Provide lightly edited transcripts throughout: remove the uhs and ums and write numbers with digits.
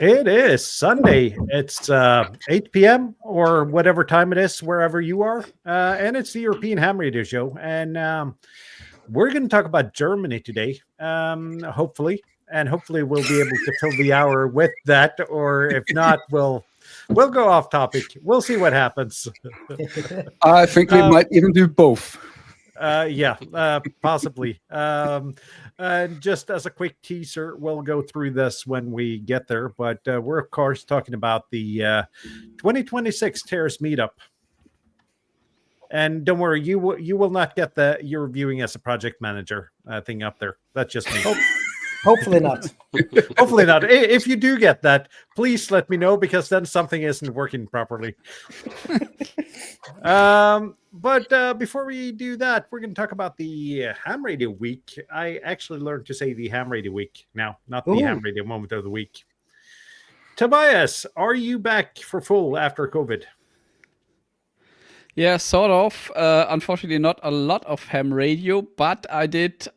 It is Sunday. It's 8 p.m. or whatever time it is, wherever you are. And it's the European Ham Radio Show. And we're going to talk about Germany today, hopefully. And hopefully we'll be able to fill the hour with that. Or if not, we'll go off topic. We'll see what happens. I think we might even do both. Possibly. And just as a quick teaser, we'll go through this when we get there. But we're, of course, talking about the 2026 TEHRS Meetup. And don't worry, you will not get the you're viewing as a project manager thing up there. That's just me. Hopefully not. Hopefully not. If you do get that, please let me know, because then something isn't working properly. But before we do that, we're going to talk about the Ham Radio Week. I actually learned to say the Ham Radio Week now, not the Ham Radio Moment of the Week. Tobias, are you back for full after COVID? Yeah, sort of. Unfortunately, not a lot of ham radio, but I did...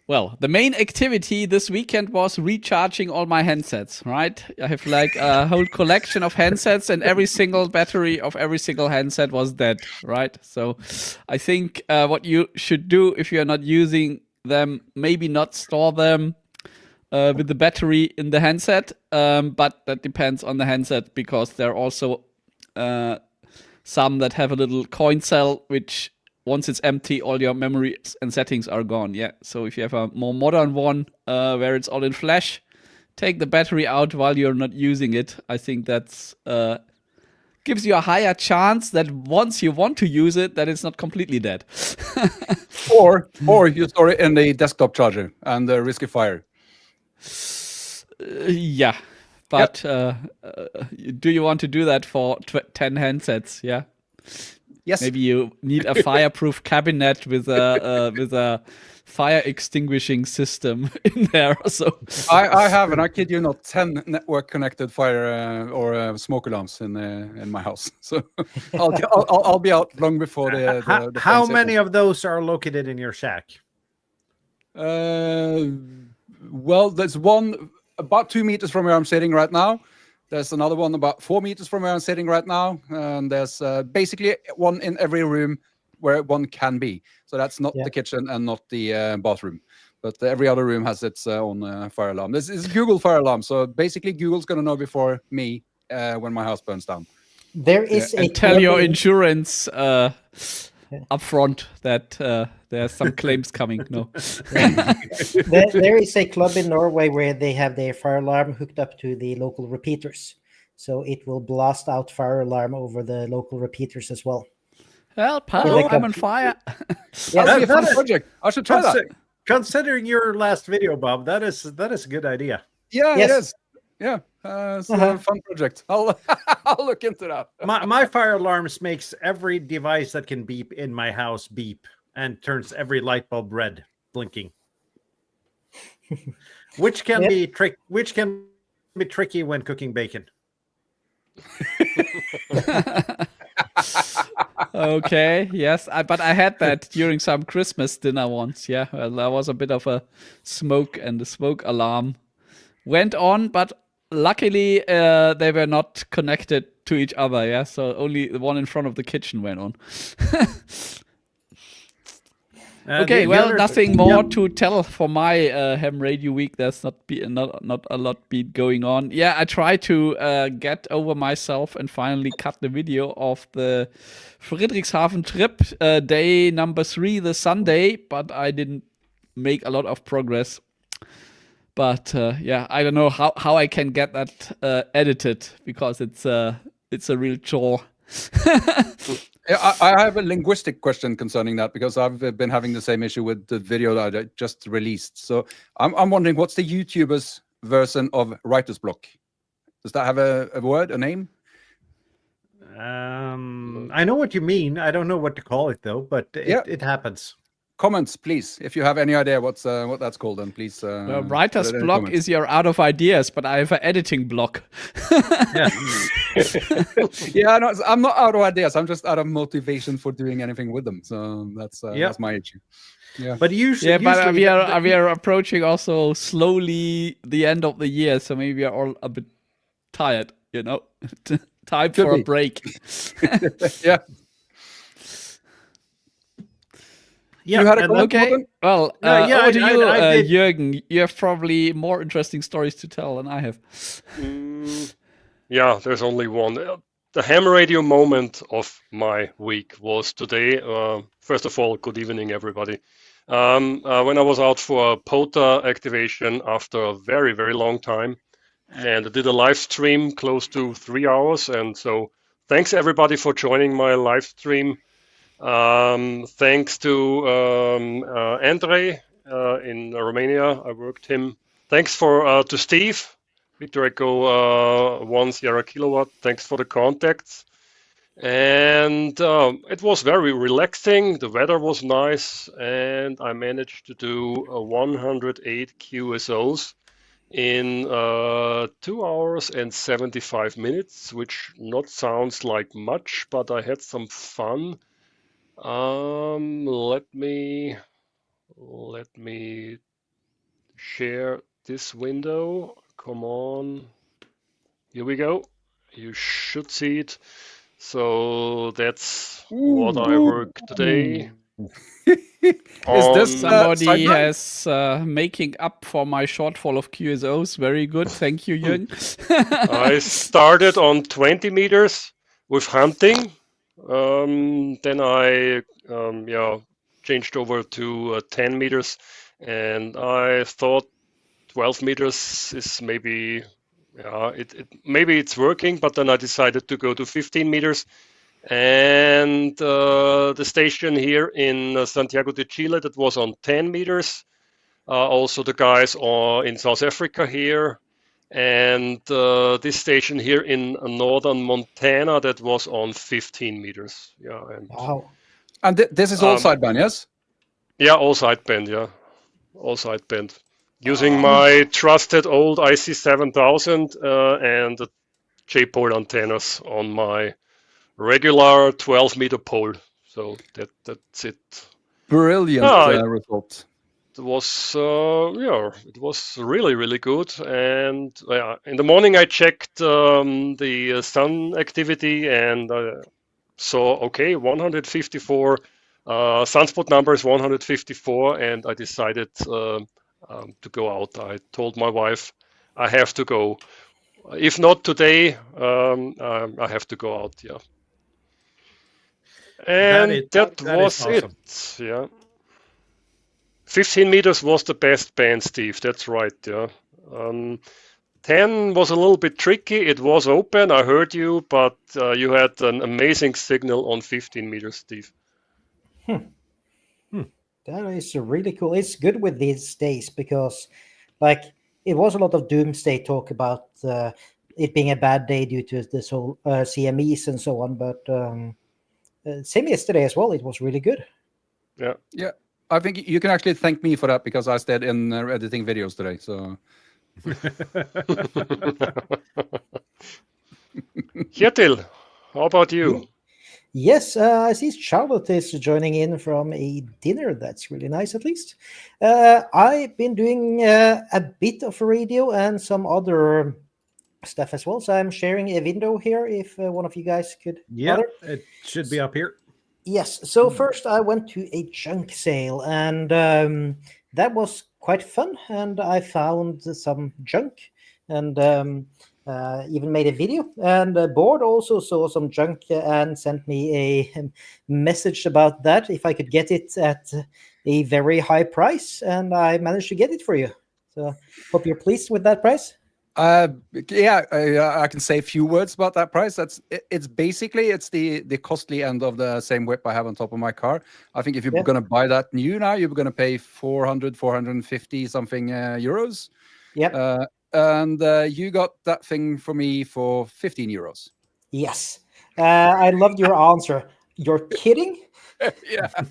Well, the main activity this weekend was recharging all my handsets, right? I have like a whole collection of handsets, and every single battery of every single handset was dead, right? So I think what you should do if you're not using them, maybe not store them with the battery in the handset, but that depends on the handset, because there are also some that have a little coin cell, which once it's empty, all your memory and settings are gone. Yeah. So if you have a more modern one where it's all in flash, take the battery out while you're not using it. I think that's gives you a higher chance that once you want to use it, that it's not completely dead. or you store it in the desktop charger and risk a fire. Yeah. But do you want to do that for 10 handsets? Yeah. Yes. Maybe you need a fireproof cabinet with a fire extinguishing system in there. So I have, and I kid you not, 10 network connected fire or smoke alarms in my house. So I'll be out long before the how many of those are located in your shack? Well, there's one about 2 meters from where I'm sitting right now. There's another one about 4 meters from where I'm sitting right now. And there's basically one in every room where one can be. So that's not the kitchen and not the bathroom. But every other room has its own fire alarm. This is Google fire alarm. So basically Google's going to know before me when my house burns down. There is and tell your insurance up front that there's some claims coming. No. There is a club in Norway where they have their fire alarm hooked up to the local repeaters. So it will blast out fire alarm over the local repeaters as well. Help, I'm on fire. That's a fun project. I should try that. Considering your last video, Bob, that is a good idea. Yeah, yes. It is. Yeah, it's a fun project. I'll look into that. My fire alarms makes every device that can beep in my house beep, and turns every light bulb red, blinking. Which can be tricky when cooking bacon. Okay, yes, but I had that during some Christmas dinner once. Yeah, well, there was a bit of a smoke, and the smoke alarm went on, but luckily they were not connected to each other. Yeah, so only the one in front of the kitchen went on. Okay, well, nothing more to tell for my Ham Radio Week. There's not a lot going on. Yeah, I tried to get over myself and finally cut the video of the Friedrichshafen trip, day number 3, the Sunday, but I didn't make a lot of progress. But yeah, I don't know how I can get that edited, because it's a real chore. Yeah, I have a linguistic question concerning that, because I've been having the same issue with the video that I just released. So I'm wondering, what's the YouTuber's version of writer's block? Does that have a word, a name? I know what you mean. I don't know what to call it though, but it happens. comments, please. If you have any idea what that's called, then please. Writer's put it in the block comments. is you're out of ideas, but I have an editing block. Yeah. Yeah, no, I'm not out of ideas. I'm just out of motivation for doing anything with them. So that's my issue. Yeah. But usually, Yeah, but usually we are approaching also slowly the end of the year, so maybe we are all a bit tired. Time Could for be. a break. Yeah. yeah, You had a and comment, that- Okay. Morten? Well, Yeah, over to you, I did. Jürgen. You have probably more interesting stories to tell than I have. Yeah, there's only one. The ham radio moment of my week was today. First of all, good evening, everybody. When I was out for a POTA activation after a very, very long time, and I did a live stream close to 3 hours. And so thanks everybody for joining my live stream. Thanks to Andre in Romania. I worked him. Thanks to Steve, Victor Echo 1 Sierra Kilowatt. Thanks for the contacts. And it was very relaxing. The weather was nice, and I managed to do 108 QSOs in 2 hours and 75 minutes, which not sounds like much, but I had some fun. Let me share this window. Come on. Here we go. You should see it. So that's what I worked today. Is this Somebody sideline? has making up for my shortfall of QSOs. Very good. Thank you, Jürgen. I started on 20 meters with hunting. Then I changed over to 10 meters, and I thought 12 meters is maybe maybe it's working, but then I decided to go to 15 meters. And the station here in Santiago de Chile, that was on 10 meters. Also the guys in South Africa here, and this station here in northern Montana, that was on 15 meters. Yeah. And, Wow. And this is all sideband, yes? yeah, all sideband. Yeah, all sideband. Using my trusted old IC7000 and the J-pole antennas on my regular 12-meter pole. So that's it. Brilliant result. It was it was really, really good. And in the morning I checked the sun activity, and saw 154 sunspot number is 154, and I decided to go out. I told my wife I have to go. If not today, I have to go out. Yeah. And that was awesome. it. Yeah. 15 meters was the best band, Steve. That's right. Yeah. 10 was a little bit tricky. It was open. I heard you, but you had an amazing signal on 15 meters, Steve. That is really cool. It's good with these days because, like, it was a lot of doomsday talk about it being a bad day due to this whole CMEs and so on. But same yesterday as well. It was really good. Yeah. Yeah. I think you can actually thank me for that because I stayed in editing videos today. So. Kjetil, how about you? Yes, I see Charlotte is joining in from a dinner. That's really nice, at least. I've been doing a bit of radio and some other stuff as well. So I'm sharing a window here if one of you guys could. Yeah, bother. it should be up here. Yes. So first I went to a junk sale, and that was quite fun. And I found some junk, and even made a video. And Board also saw some junk and sent me a message about that if I could get it at a very high price, and I managed to get it for you. So hope you're pleased with that price. Yeah, I can say a few words about that price. It's basically the costly end of the same whip I have on top of my car. I think if you're going to buy that new now, you're going to pay 450 something euros. Yeah. And you got that thing for me for 15 euros. Yes. I loved your answer. You're kidding? Yeah. And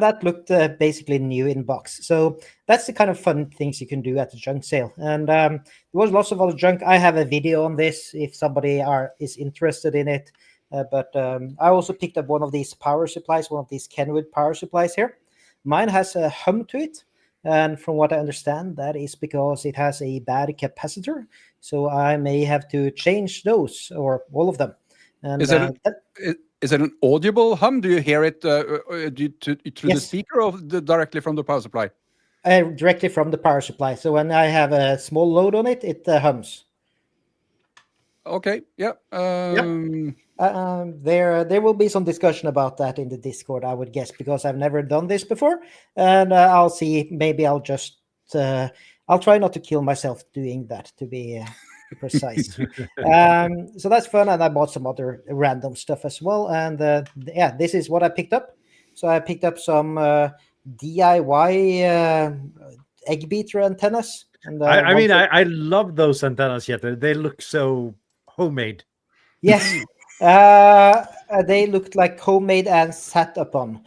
that looked basically new in box. So that's the kind of fun things you can do at the junk sale. And there was lots of other junk. I have a video on this if somebody is interested in it. But I also picked up one of these power supplies, one of these Kenwood power supplies here. Mine has a hum to it. And from what I understand, that is because it has a bad capacitor. So I may have to change those or all of them. And Is it an audible hum? Do you hear it through the speaker or directly from the power supply? Directly from the power supply. So when I have a small load on it, it hums. Okay. Yeah. There will be some discussion about that in the Discord, I would guess, because I've never done this before, and I'll see. Maybe I'll just I'll try not to kill myself doing that, to be precise. So that's fun, and I bought some other random stuff as well. And yeah, this is what I picked up. So I picked up some DIY egg beater antennas. And I mean, I love those antennas. Yet they look so homemade. Yes. They looked like homemade and sat upon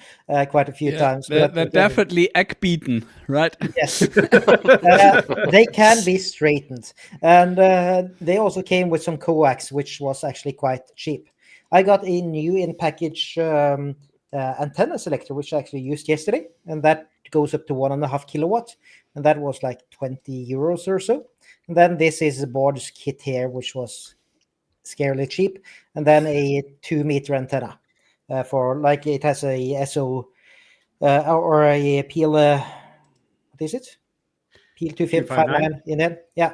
quite a few times. They're definitely egg beaten, right? Yes. They can be straightened. And they also came with some coax, which was actually quite cheap. I got a new in-package antenna selector, which I actually used yesterday. And that goes up to 1.5 kilowatts. And that was like 20 euros or so. And then this is the board's kit here, which was scarily cheap, and then a 2-meter antenna for like it has a SO or a PL what is it? PL 259 in it, yeah,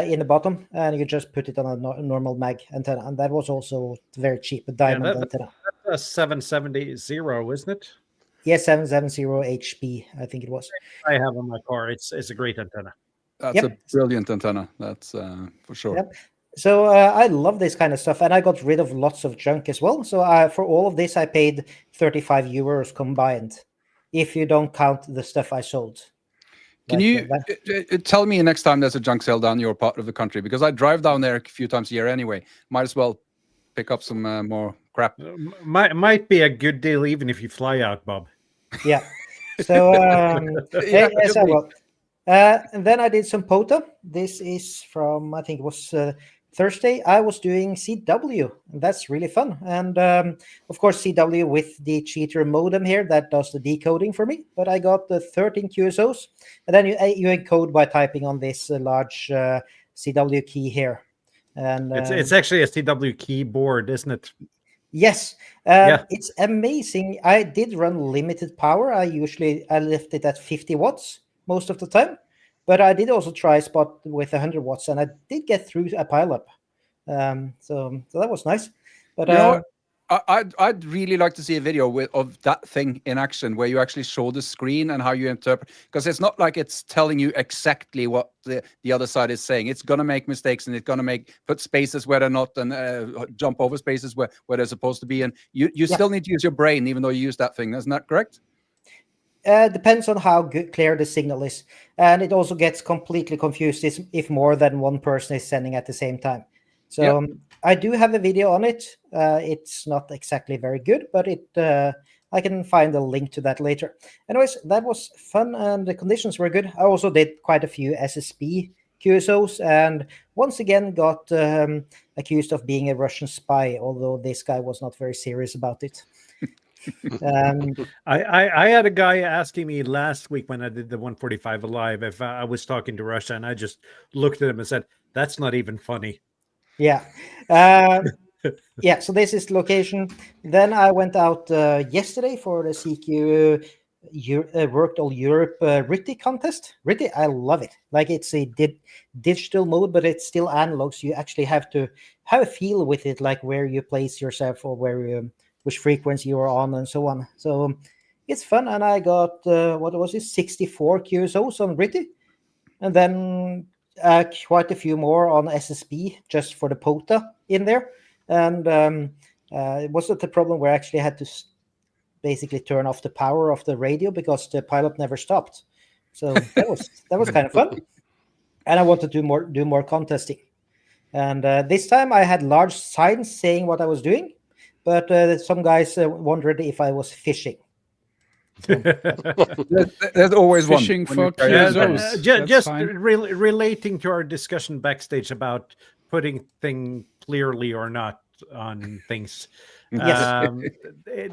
in the bottom, and you just put it on a normal mag antenna, and that was also very cheap, a diamond antenna. That's a 770, isn't it? Yes, 770 HB, I think it was. I have on my car. It's a great antenna. That's a brilliant antenna. That's for sure. Yep. So I love this kind of stuff, and I got rid of lots of junk as well. So for all of this, I paid 35 euros combined, if you don't count the stuff I sold. Can you tell me next time there's a junk sale down your part of the country? Because I drive down there a few times a year anyway. Might as well pick up some more crap. Might be a good deal even if you fly out, Bob. Yeah. So yes, I will. And then I did some POTA. This is from, I think it was Thursday. I was doing CW, and that's really fun. And of course, CW with the cheater modem here that does the decoding for me. But I got the 13 QSOs, and then you encode by typing on this large CW key here. And it's actually a CW keyboard, isn't it? Yes, it's amazing. I did run limited power. I left it at 50 watts most of the time. But I did also try spot with 100 watts, and I did get through a pileup. So that was nice. But I'd really like to see a video of that thing in action, where you actually show the screen and how you interpret. Because it's not like it's telling you exactly what the other side is saying. It's gonna make mistakes, and it's gonna put spaces where they're not, and jump over spaces where they're supposed to be. And you still need to use your brain, even though you use that thing. Isn't that correct? Depends on how clear the signal is, and it also gets completely confused if more than one person is sending at the same time. So I do have a video on it. It's not exactly very good, but I can find a link to that later. Anyways, that was fun, and the conditions were good. I also did quite a few SSB QSOs, and once again got accused of being a Russian spy, although this guy was not very serious about it. I had a guy asking me last week when I did the 145 Alive if I was talking to Russia, and I just looked at him and said, "That's not even funny." Yeah. So this is the location. Then I went out yesterday for the CQ Worked All Europe RTTY contest. RTTY, I love it. Like, it's a digital mode, but it's still analog, so you actually have to have a feel with it, like where you place yourself or which frequency you're on and so on. So it's fun, and I got, 64 QSOs on RTTY, and then quite a few more on SSB just for the POTA in there. And it wasn't the problem where I actually had to basically turn off the power of the radio because the pilot never stopped. So that was kind of fun. And I wanted to do more contesting. And this time I had large signs saying what I was doing. but some guys wondered if I was fishing. There's always Fishing one when you for carry Yeah, that. Crusoes. just That's fine. relating to our discussion backstage about putting thing clearly or not on things. Yes.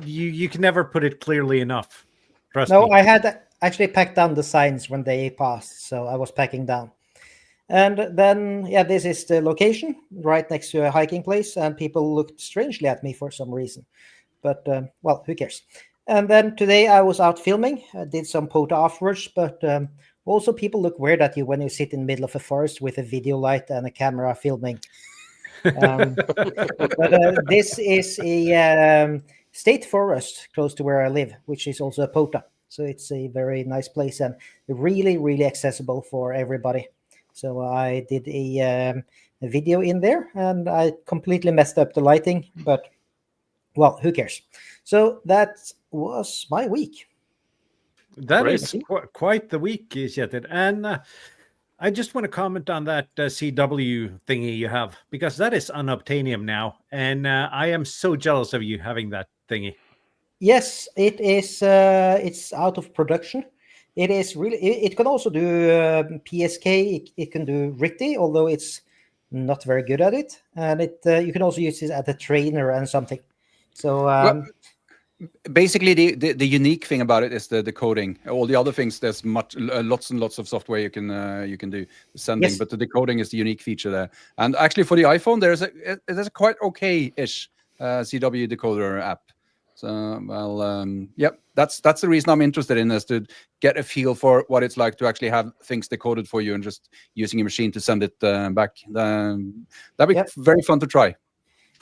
You can never put it clearly enough. Trust No, me. I had actually packed down the signs when they passed, so I was packing down. And then, yeah, this is the location right next to a hiking place, and people looked strangely at me for some reason. But, well, who cares? And then today I was out filming. I did some photo afterwards, but also people look weird at you when you sit in the middle of a forest with a video light and a camera filming. But this is a state forest close to where I live, which is also a POTA. So it's a very nice place and really, really accessible for everybody. So I did a video in there, and I completely messed up the lighting, but well, who cares? So that was my week. That Great. is quite the week, is it? And I just want to comment on that CW thingy you have, because that is unobtainium now, and I am so jealous of you having that thingy. Yes, it is. It's out of production. It is really. It can also do PSK. It can do RTTY, although it's not very good at it. And it you can also use it as a trainer and something. So Well, basically, the unique thing about it is the decoding. All the other things, there's lots and lots of software you can do sending, Yes. but the decoding is the unique feature there. And actually, for the iPhone, there's a quite okay-ish CW decoder app. So, well, yep, that's the reason I'm interested in, is to get a feel for what it's like to actually have things decoded for you and just using a machine to send it back. That'd be Yep. very fun to try.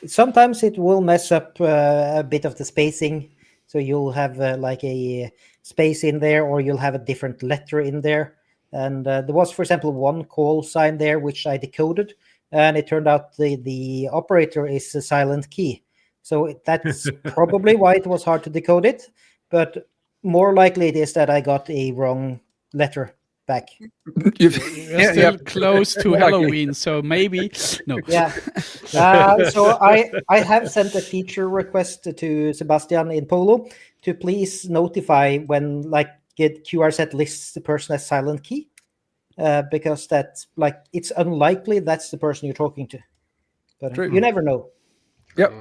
sometimes it will mess up a bit of the spacing. So you'll have like a space in there, or you'll have a different letter in there. And there was, for example, one call sign there which I decoded, and it turned out the operator is a silent key. So that's probably why it was hard to decode it. But more likely it is that I got a wrong letter back. We're still close to Likely. Halloween, so maybe no. Yeah. So I have sent a feature request to Sebastian in Polo to please notify when like get QR set lists the person as silent key, because that's like it's unlikely that's the person you're talking to, but True. you never know. Yep.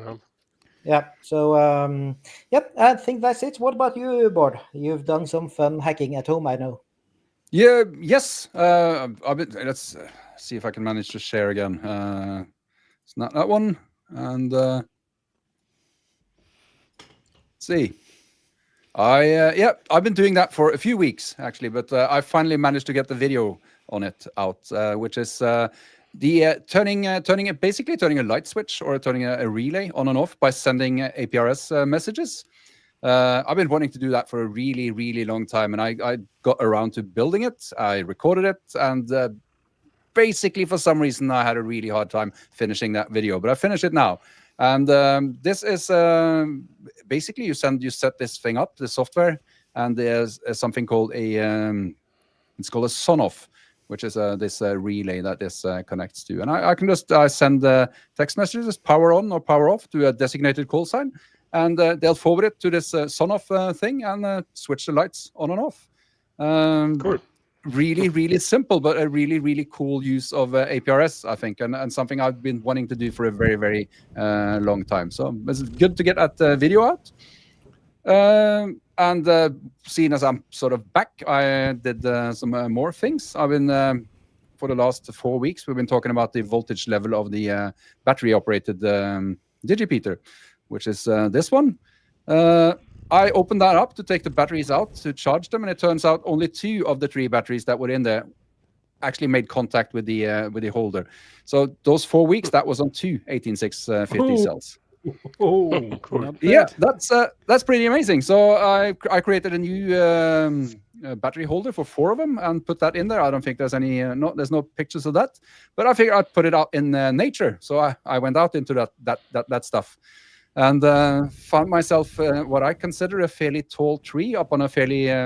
Yeah. So yep, I think that's it. What about you, Bård? You've done some fun hacking at home, I know. Yeah. Yes. Let's see if I can manage to share again. It's not that one. And let's see. I've been doing that for a few weeks actually, but I finally managed to get the video on it out, which is turning a light switch or turning a relay on and off by sending APRS messages. I've been wanting to do that for a really, really long time, and I got around to building it. I recorded it, and basically for some reason I had a really hard time finishing that video, but I finished it now. And this is basically you set this thing up, the software, and there's something called it's called a son-off, which is this relay that this connects to. And I can just send text messages, power on or power off, to a designated call sign, and they'll forward it to this son-off thing and switch the lights on and off. Cool. Really, really simple, but a really, really cool use of APRS, I think, and something I've been wanting to do for a very, very long time. So it's good to get that video out. And seeing as I'm sort of back, I did some more things. I've been, for the last 4 weeks, we've been talking about the voltage level of the battery-operated digipeater, which is this one. I opened that up to take the batteries out to charge them, and it turns out only 2 of the 3 batteries that were in there actually made contact with the holder. So those 4 weeks, that was on 2 18650 cells. Oh, Cool. Yeah, that's pretty amazing. So I created a new battery holder for 4 of them and put that in there. I don't think there's there's no pictures of that, but I figured I'd put it out in nature. So I went out into that stuff. And found myself what I consider a fairly tall tree up on a fairly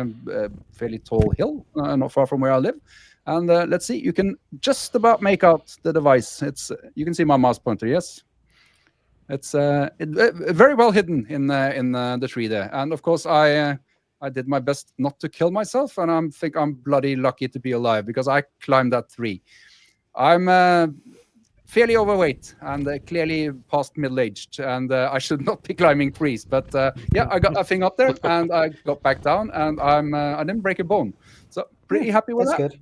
tall hill, not far from where I live. And let's see, you can just about make out the device. You can see my mouse pointer, yes? It's very well hidden in the tree there. And of course, I did my best not to kill myself, and I think I'm bloody lucky to be alive because I climbed that tree. I'm fairly overweight and clearly past middle-aged, and I should not be climbing trees. But yeah, I got that thing up there, and I got back down, and I didn't break a bone. So pretty happy with That's that. good.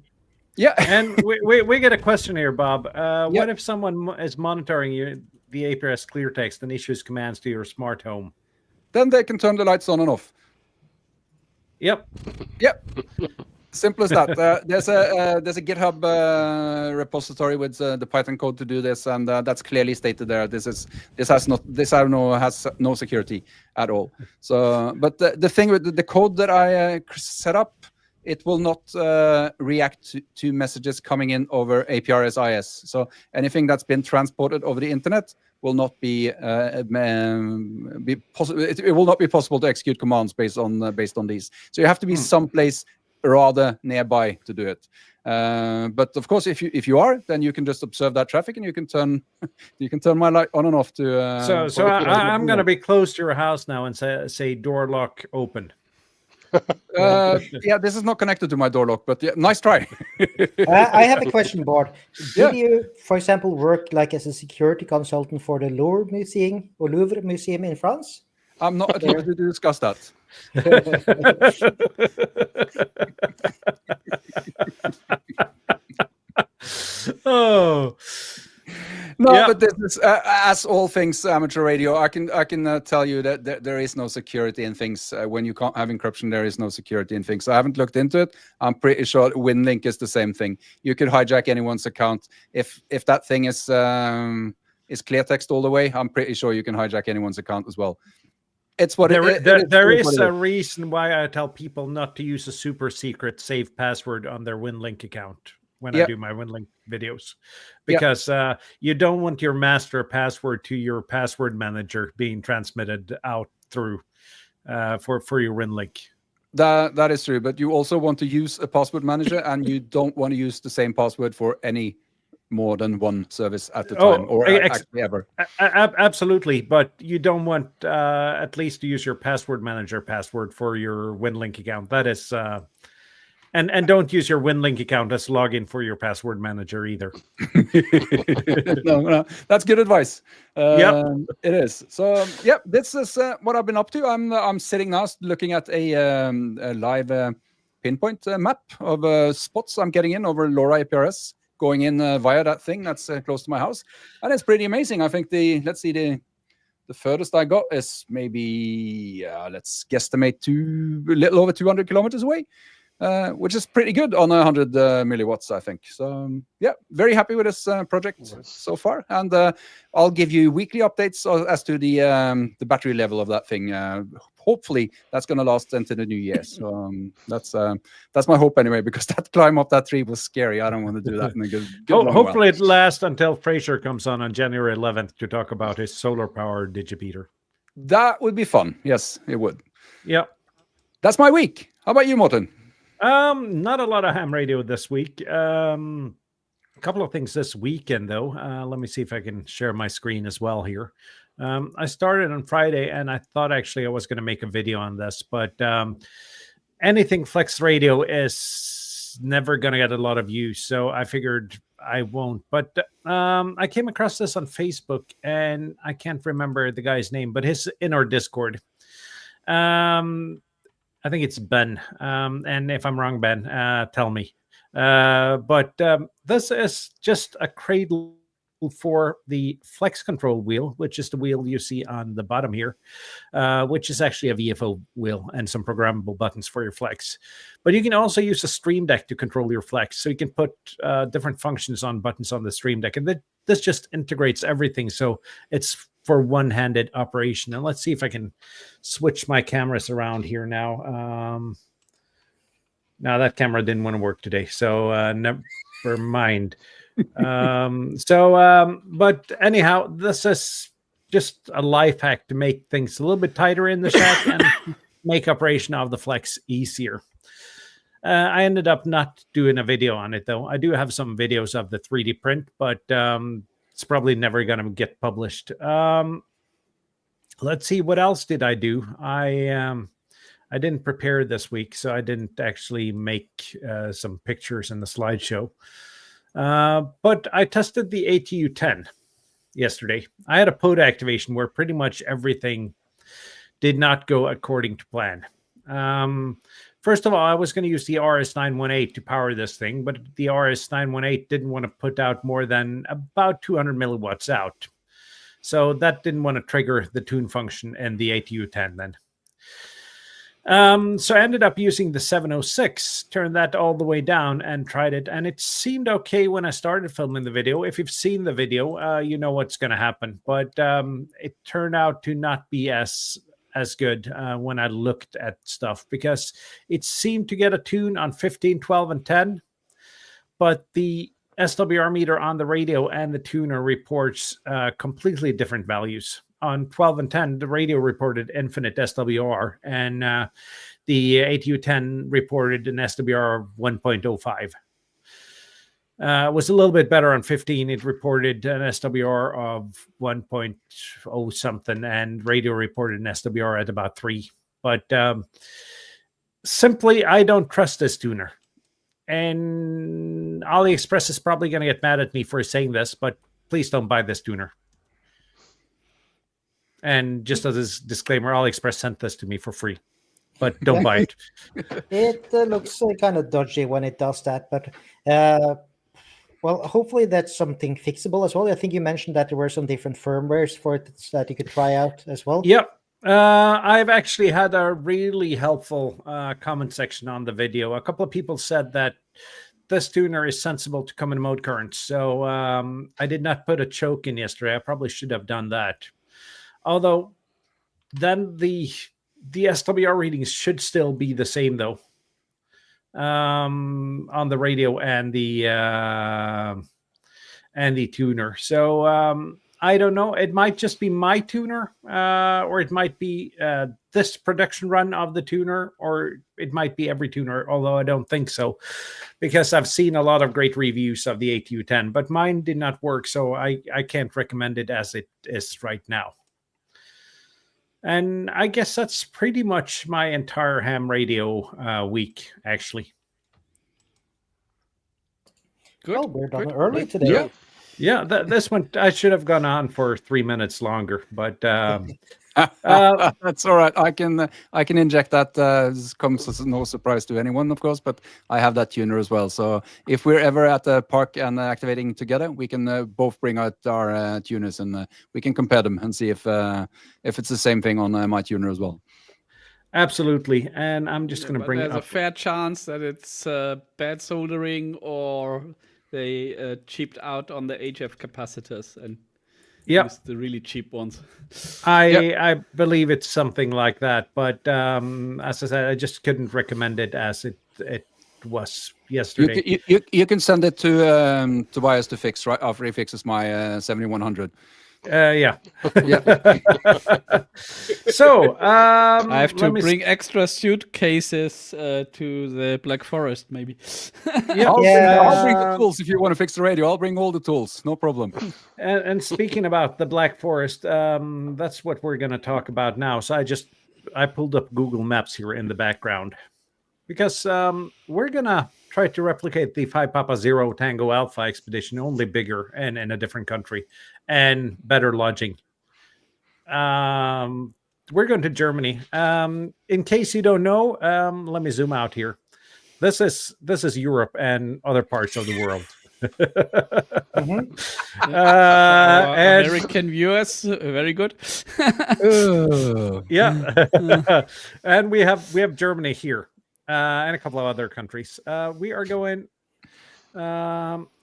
Yeah. And we get a question here, Bob. What if someone is monitoring you, the APRS clear text, and issues commands to your smart home? Then they can turn the lights on and off. Yep. Simple as that. There's a GitHub repository with the Python code to do this, and that's clearly stated there. This has no security at all. So, but the thing with the code that I set up, it will not react to messages coming in over APRS IS. So anything that's been transported over the internet will not be possible. It will not be possible to execute commands based on these. So you have to be someplace rather nearby to do it. But of course, if you are, then you can just observe that traffic, and you can turn my light on and off to. So I'm going to be close to your house now and say door lock open. Yeah, this is not connected to my door lock, but yeah, nice try. I have a question, Bart. Did you, for example, work like as a security consultant for the Louvre Museum in France? I'm not at liberty to discuss that. Oh. No, Yeah. but this is, as all things amateur radio, I can tell you that there is no security in things. When you can't have encryption, there is no security in things. I haven't looked into it. I'm pretty sure WinLink is the same thing. You could hijack anyone's account if that thing is clear text all the way. I'm pretty sure you can hijack anyone's account as well. It's what there is a reason why I tell people not to use a super secret safe password on their WinLink account when I do my WinLink videos, because you don't want your master password to your password manager being transmitted out through for your WinLink. That is true, but you also want to use a password manager, and you don't want to use the same password for any more than one service at the time, or actually ever. Absolutely, but you don't want at least to use your password manager password for your WinLink account. That is, and don't use your WinLink account as login for your password manager either. No, that's good advice. Yep, it is. So, yep, this is what I've been up to. I'm sitting now looking at a live pinpoint map of spots I'm getting in over LoRa APRS. Going in via that thing that's close to my house, and it's pretty amazing. I think the furthest I got is maybe let's guesstimate a little over 200 kilometers away, which is pretty good on 100 milliwatts, I think. So yeah, very happy with this project so far, and I'll give you weekly updates as to the battery level of that thing. Hopefully that's going to last into the new year. So that's my hope anyway, because that climb up that tree was scary. I don't want to do that in a good hopefully it lasts until Fraser comes on January 11th to talk about his solar power digipeater. That would be fun. Yes, it would. Yeah. That's my week. How about you, Morten? Not a lot of ham radio this week. A couple of things this weekend, though. Let me see if I can share my screen as well here. I started on Friday, and I thought actually I was going to make a video on this, but anything Flex Radio is never going to get a lot of views, so I figured I won't. But I came across this on Facebook, and I can't remember the guy's name, but he's in our Discord. I think it's Ben, and if I'm wrong, Ben, tell me. But this is just a cradle for the flex control wheel, which is the wheel you see on the bottom here, which is actually a VFO wheel and some programmable buttons for your flex. But you can also use a Stream Deck to control your flex. So you can put different functions on buttons on the Stream Deck, and this just integrates everything. So it's for one-handed operation. And let's see if I can switch my cameras around here now. Now that camera didn't want to work today, so never mind. But anyhow, this is just a life hack to make things a little bit tighter in the shack and make operation of the flex easier. I ended up not doing a video on it, though. I do have some videos of the 3D print, but it's probably never going to get published. let's see, what else did I do? I didn't prepare this week, so I didn't actually make some pictures in the slideshow. But I tested the ATU-10 yesterday. I had a POTA activation where pretty much everything did not go according to plan. First of all, I was going to use the RS918 to power this thing, but the RS918 didn't want to put out more than about 200 milliwatts out. So that didn't want to trigger the tune function in the ATU-10 then. So I ended up using the 706, turned that all the way down and tried it. And it seemed okay when I started filming the video. If you've seen the video, you know what's going to happen. But it turned out to not be as good when I looked at stuff, because it seemed to get a tune on 15, 12, and 10. But the SWR meter on the radio and the tuner reports completely different values. On 12 and 10, the radio reported infinite SWR, and the ATU-10 reported an SWR of 1.05. It was a little bit better on 15. It reported an SWR of 1.0 something, and radio reported an SWR at about 3. But simply, I don't trust this tuner. And AliExpress is probably going to get mad at me for saying this, but please don't buy this tuner. And just as a disclaimer, AliExpress sent this to me for free, but don't buy it. It looks kind of dodgy when it does that, but well, hopefully that's something fixable as well. I think you mentioned that there were some different firmwares for it that you could try out as well. Yep. I've actually had a really helpful comment section on the video. A couple of people said that this tuner is sensible to common mode currents. So I did not put a choke in yesterday. I probably should have done that. Although then the SWR readings should still be the same though, on the radio and the tuner. So I don't know. It might just be my tuner, or it might be this production run of the tuner, or it might be every tuner. Although I don't think so, because I've seen a lot of great reviews of the ATU-10, but mine did not work, so I can't recommend it as it is right now. And I guess that's pretty much my entire ham radio week, actually. Good. Well, we're done Good. early today. Yeah, this one, I should have gone on for 3 minutes longer, but that's all right. I can inject that. This comes as no surprise to anyone, of course, but I have that tuner as well. So if we're ever at the park and activating together, we can both bring out our tuners, and we can compare them and see if it's the same thing on my tuner as well. Absolutely. And I'm just going to bring it There's up. a fair chance that it's bad soldering, or they cheaped out on the HF capacitors and used the really cheap ones. I believe it's something like that, but as I said, I just couldn't recommend it as it was yesterday. You can send it to Tobias to fix right after he fixes my 7100. Yeah. Yeah. So I have to bring extra suitcases to the Black Forest, maybe. I'll bring the tools if you want to fix the radio. I'll bring all the tools, no problem. And speaking about the Black Forest, that's what we're going to talk about now. So I pulled up Google Maps here in the background, because we're going to try to replicate the 5 Papa 0 Tango Alpha expedition, only bigger and in a different country and better lodging. We're going to Germany. In case you don't know, let me zoom out here. This is Europe and other parts of the world. American viewers, very good. Yeah. And we have Germany here, and a couple of other countries. We are going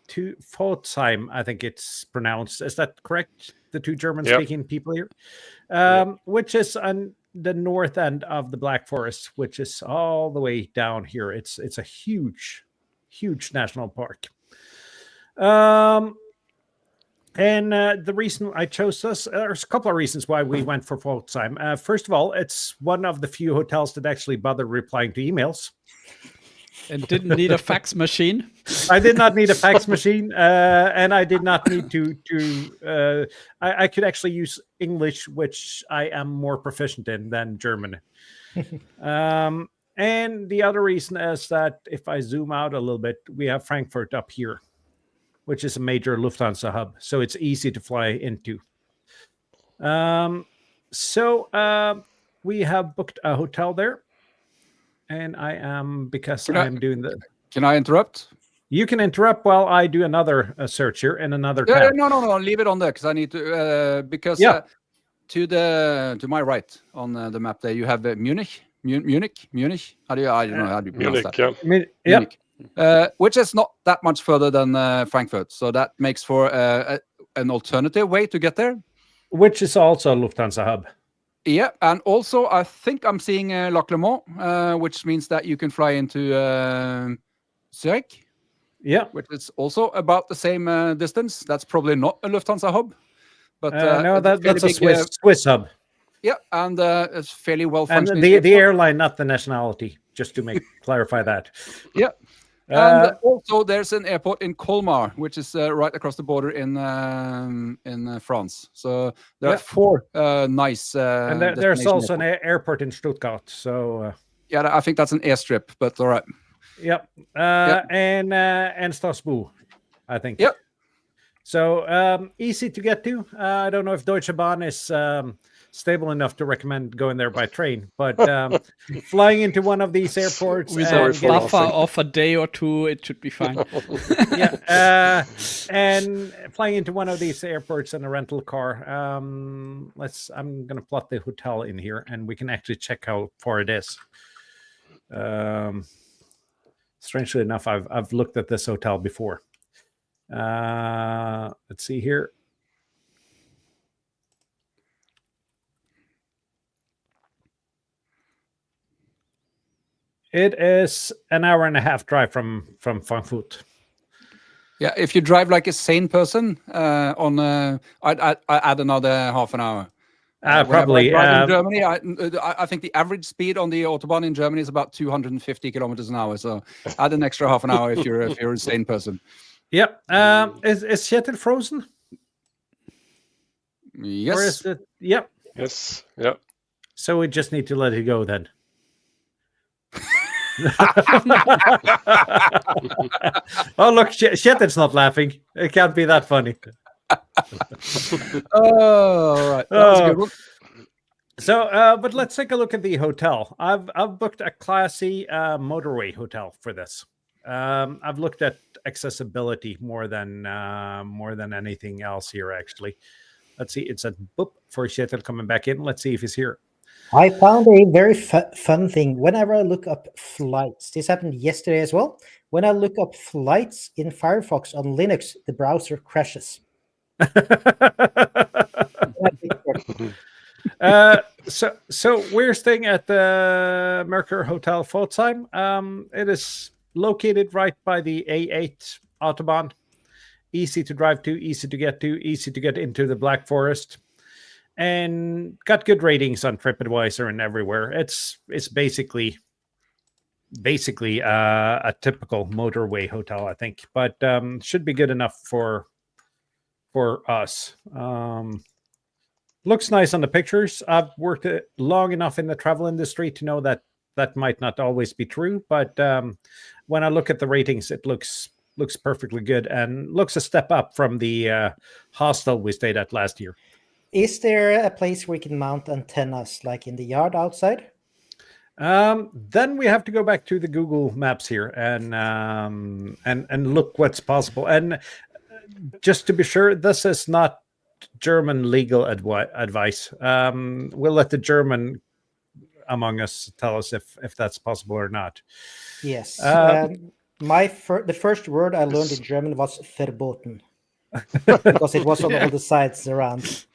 to Pforzheim, I think it's pronounced. Is that correct? The two German-speaking people here, which is on the north end of the Black Forest, which is all the way down here. It's a huge national park. And the reason I chose this, there's a couple of reasons why we went for Pforzheim. First of all, it's one of the few hotels that actually bother replying to emails. And didn't need a fax machine. I did not need a fax machine, and I did not need to. I could actually use English, which I am more proficient in than German. And the other reason is that if I zoom out a little bit, we have Frankfurt up here, which is a major Lufthansa hub, so it's easy to fly into. So we have booked a hotel there, and I am I'm doing the. Can I interrupt? You can interrupt while I do another search here in another Yeah, tab. no, leave it on there because I need to because to my right on the map there you have Munich. I don't know how do you pronounce Munich, that? yeah. Munich, which is not that much further than Frankfurt, so that makes for an alternative way to get there. Which is also a Lufthansa hub. Yeah, and also I think I'm seeing La Clermont, which means that you can fly into Zurich. Yeah, which is also about the same distance. That's probably not a Lufthansa hub, but no, that's a big, Swiss hub. Yeah, and it's fairly well And functioning. the airline, not the nationality, just to clarify that. Yeah. And also, there's an airport in Colmar, which is right across the border in France. So there are 4 nice. And there's also an airport in Stuttgart. So yeah, I think that's an airstrip, but all right. Yep. And Strasbourg, I think. Yep. So easy to get to. I don't know if Deutsche Bahn is stable enough to recommend going there by train, but flying into one of these airports with a buffer of a day or 2, it should be fine. Yeah, and flying into one of these airports in a rental car. I'm gonna plot the hotel in here, and we can actually check how far it is. Strangely enough, I've looked at this hotel before. Let's see here. It is an hour and a half drive from Frankfurt. Yeah, if you drive like a sane person, I'd add another half an hour. Probably. In Germany, I think the average speed on the autobahn in Germany is about 250 kilometers an hour. So add an extra half an hour if you're a sane person. Yep. Is Seattle frozen? Yes. Or is it? Yep. Yes. Yeah. So we just need to let it go then. Oh, look, Seattle's not laughing. It can't be that funny. Oh, all right. That was a good one. So, but let's take a look at the hotel. I've booked a classy motorway hotel for this. I've looked at accessibility more than anything else here. Actually, let's see. It's a boop for Seattle coming back in. Let's see if he's here. I found a very fun thing. Whenever I look up flights, this happened yesterday as well. When I look up flights in Firefox on Linux, the browser crashes. So we're staying at the Merkur Hotel Pforzheim. It is located right by the A8 Autobahn. Easy to drive to, easy to get into the Black Forest, and got good ratings on TripAdvisor and everywhere. It's basically a typical motorway hotel, I think, but should be good enough for us. Looks nice on the pictures. I've worked long enough in the travel industry to know that might not always be true, but when I look at the ratings, it looks perfectly good and looks a step up from the hostel we stayed at last year. Is there a place where you can mount antennas, like in the yard outside? Then we have to go back to the Google Maps here and look what's possible. And just to be sure, this is not German legal advice. We'll let the German among us tell us if that's possible or not. Yes. The first word I learned in German was verboten. Because it was on all the sides around. This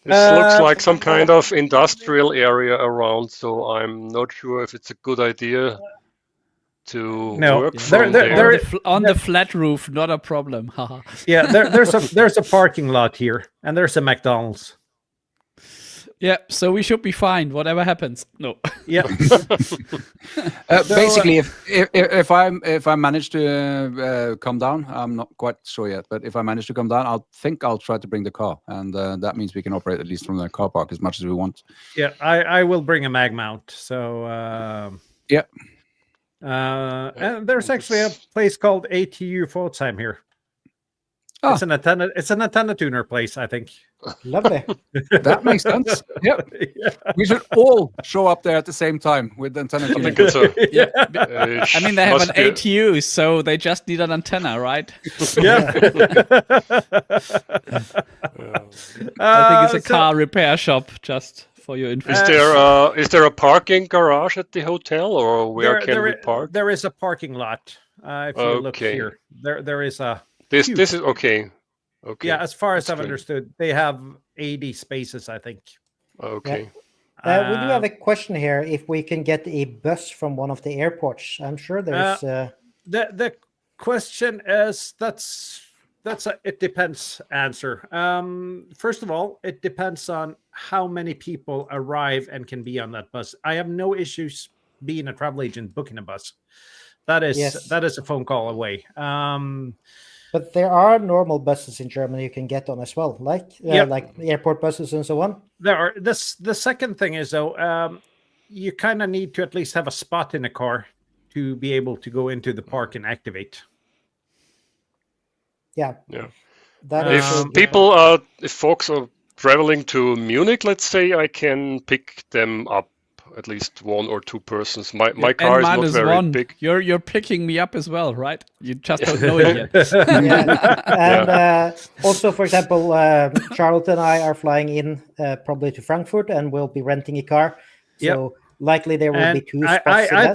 looks like some kind of industrial area around, so I'm not sure if it's a good idea to work from there. On the flat roof, not a problem. Yeah, there's a parking lot here, and there's a McDonald's. Yeah, so we should be fine, whatever happens. No. Yeah. Basically, if I manage to come down, I'm not quite sure yet. But if I manage to come down, I'll try to bring the car, and that means we can operate at least from the car park as much as we want. Yeah, I will bring a mag mount. So Yeah. and there's actually a place called ATU Pforzheim here. Ah. It's an antenna tuner place, I think. Lovely. That makes sense. Yep. Yeah. We should all show up there at the same time with the antenna. I think it's a. Yeah. uh, I mean, they have an must be a- ATU, so they just need an antenna, right? Yeah. I think it's a car repair shop, just for your info. Is there a parking garage at the hotel, or where can we park? There is a parking lot. If you look Okay. here, there is a. This huge- is okay. Okay. Yeah, as far as That's I've good. understood, they have 80 spaces, I think. Okay. We do have a question here. If we can get a bus from one of the airports, I'm sure there's. The question is that's a it depends answer. First of all, it depends on how many people arrive and can be on that bus. I have no issues being a travel agent booking a bus. That is Yes. that is a phone call away. But there are normal buses in Germany you can get on as well, like airport buses and so on. There are the second thing is though, you kind of need to at least have a spot in the car to be able to go into the park and activate. Yeah. Yeah. That Um, is If folks are traveling to Munich, let's say, I can pick them up. At least one or two persons. My car is not very -1. big. You're picking me up as well, right? You just don't know it yet. yeah. And also, for example, Charlotte and I are flying in probably to Frankfurt, and we'll be renting a car. So likely there will And be two spots. in I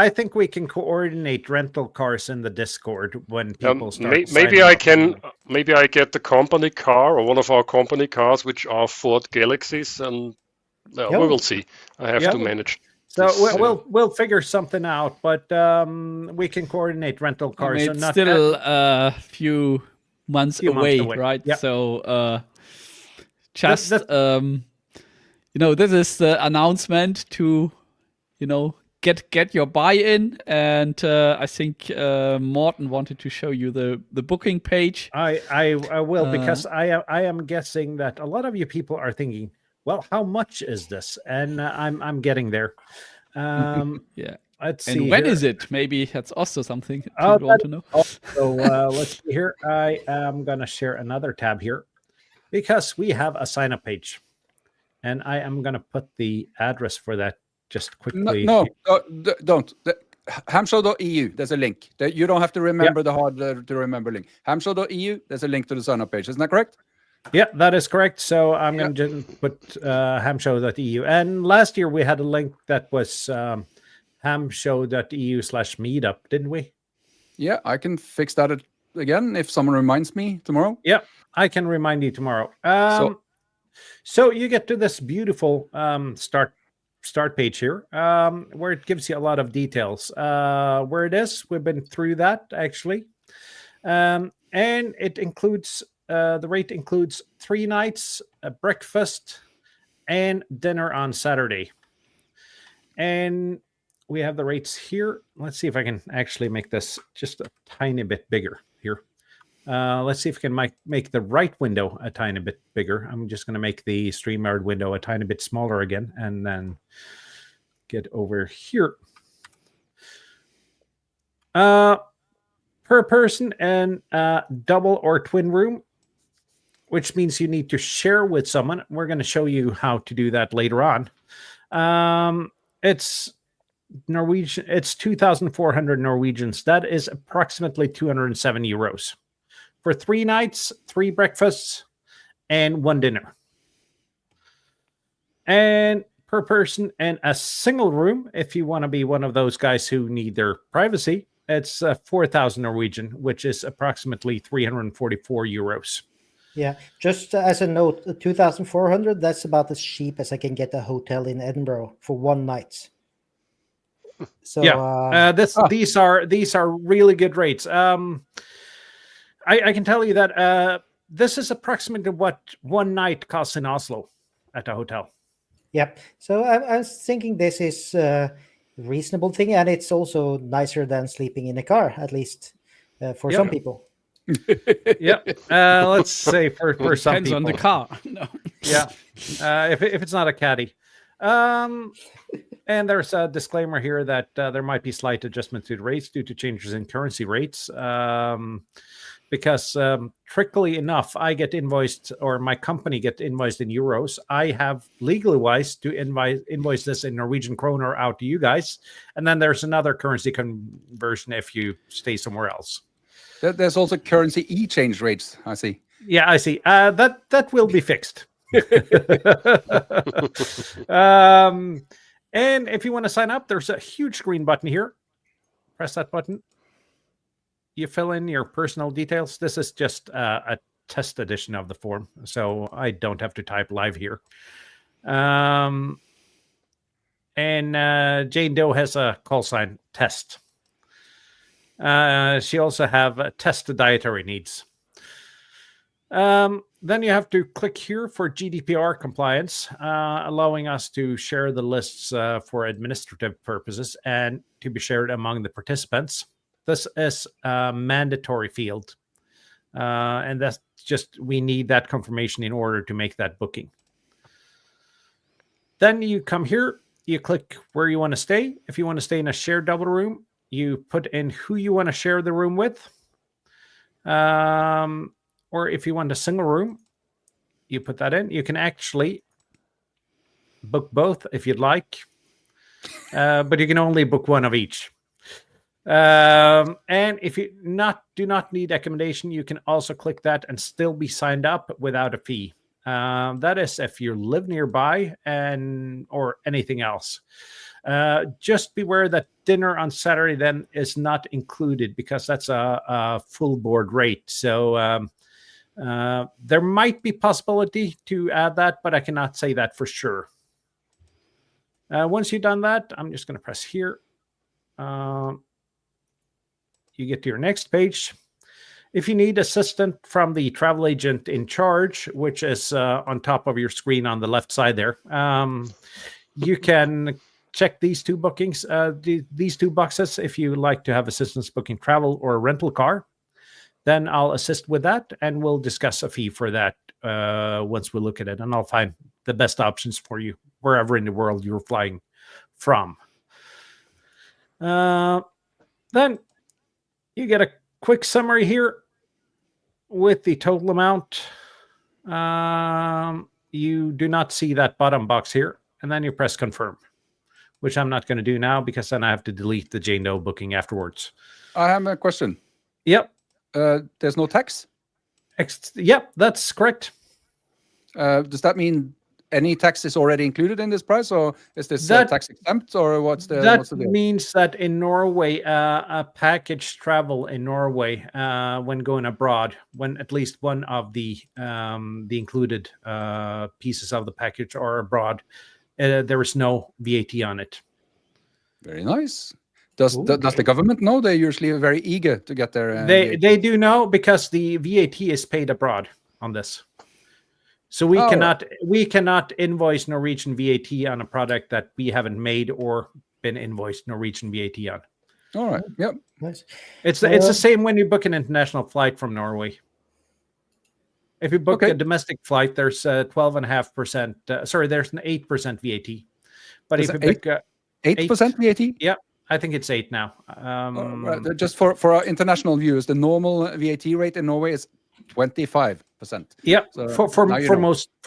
that. think we can coordinate rental cars in the Discord when people start. Maybe signing I up. can. Maybe I get the company car or one of our company cars, which are Ford Galaxies, and Yeah. we will see. I have Yeah. to manage. So this, we'll figure something out, but we can coordinate rental I cars. mean, and it's not still a few months Few months away, away. right? Yep. So just that- this is the announcement to get your buy-in, and I think Morten wanted to show you the booking page. I will because I am guessing that a lot of you people are thinking, well, how much is this? And I'm getting there. Yeah. Let's see. And when here. is it? Maybe that's also something Oh, people want to know. So let's see here. I am going to share another tab here because we have a sign up page. And I am going to put the address for that just quickly. Don't. Hamshow.eu, there's a link. You don't have to remember the hard to remember link. Hamshow.eu, there's a link to the sign up page. Isn't that correct? Yeah, that is correct. So I'm going to just put hamshow.eu. And last year we had a link that was hamshow.eu/meetup, didn't we? Yeah, I can fix that again if someone reminds me tomorrow. Yeah, I can remind you tomorrow. So you get to this beautiful start page here where it gives you a lot of details. Where it is, we've been through that actually. And it includes the rate includes 3 nights, a breakfast, and dinner on Saturday. And we have the rates here. Let's see if I can actually make this just a tiny bit bigger here. Let's see if we can make the right window a tiny bit bigger. I'm just going to make the StreamYard window a tiny bit smaller again, and then get over here. Per person and double or twin room, which means you need to share with someone. We're going to show you how to do that later on. It's Norwegian. It's 2,400 Norwegians. That is approximately 207 euros for 3 nights, 3 breakfasts, and 1 dinner. And per person and a single room, if you want to be one of those guys who need their privacy, it's 4,000 Norwegian, which is approximately 344 euros. Yeah, just as a note, 2,400, that's about as cheap as I can get a hotel in Edinburgh for 1 night. So these are really good rates. I can tell you that this is approximately what 1 night costs in Oslo. at a hotel. Yep. So I was thinking this is a reasonable thing, and it's also nicer than sleeping in a car, at least for some people. Yeah. Let's say for some Depends people. on the car. No. Yeah. If it's not a caddy. And there's a disclaimer here that there might be slight adjustments to the rates due to changes in currency rates. Because trickily enough, I get invoiced, or my company get invoiced in euros. I have legally wise to invoice this in Norwegian kroner out to you guys. And then there's another currency conversion if you stay somewhere else. There's also currency exchange rates, I see. Yeah, I see. That will be fixed. And if you want to sign up, there's a huge green button here. Press that button. You fill in your personal details. This is just a test edition of the form, so I don't have to type live here. And Jane Doe has a call sign, test. She also have test dietary needs. Then you have to click here for GDPR compliance, allowing us to share the lists for administrative purposes and to be shared among the participants. This is a mandatory field, and that's just, we need that confirmation in order to make that booking. Then you come here, you click where you want to stay. If you want to stay in a shared double room, you put in who you want to share the room with. Or if you want a single room, you put that in. You can actually book both if you'd like, but you can only book one of each. And if you do not need accommodation, you can also click that and still be signed up without a fee. That is if you live nearby or anything else. Just beware that dinner on Saturday then is not included, because that's a full board rate. So there might be possibility to add that, but I cannot say that for sure. Once you've done that, I'm just going to press here. You get to your next page. If you need assistance from the travel agent in charge, which is on top of your screen on the left side there, you can check these two bookings, these two boxes. If you like to have assistance booking travel or a rental car, then I'll assist with that, and we'll discuss a fee for that once we look at it, and I'll find the best options for you wherever in the world you're flying from. Then you get a quick summary here with the total amount. You do not see that bottom box here, and then you press confirm, which I'm not going to do now because then I have to delete the Jane Doe booking afterwards. I have a question. Yep. There's no tax? Yep, that's correct. Does that mean any tax is already included in this price, or is this tax exempt, or what's the deal? Means that in Norway, a package travel in Norway when going abroad, when at least one of the included pieces of the package are abroad, there is no VAT on it. Very nice. Does the government know? They're usually very eager to get their. They do know, because the VAT is paid abroad on this. So we cannot invoice Norwegian VAT on a product that we haven't made or been invoiced Norwegian VAT on. All right. Yep. Nice. It's the same when you book an international flight from Norway. If you book a domestic flight, there's 12.5%. Sorry, there's an 8% VAT. But if you book 8% VAT? Yeah, I think it's 8 now. Right. Just for our international viewers, the normal VAT rate in Norway is 25%. Yeah, so for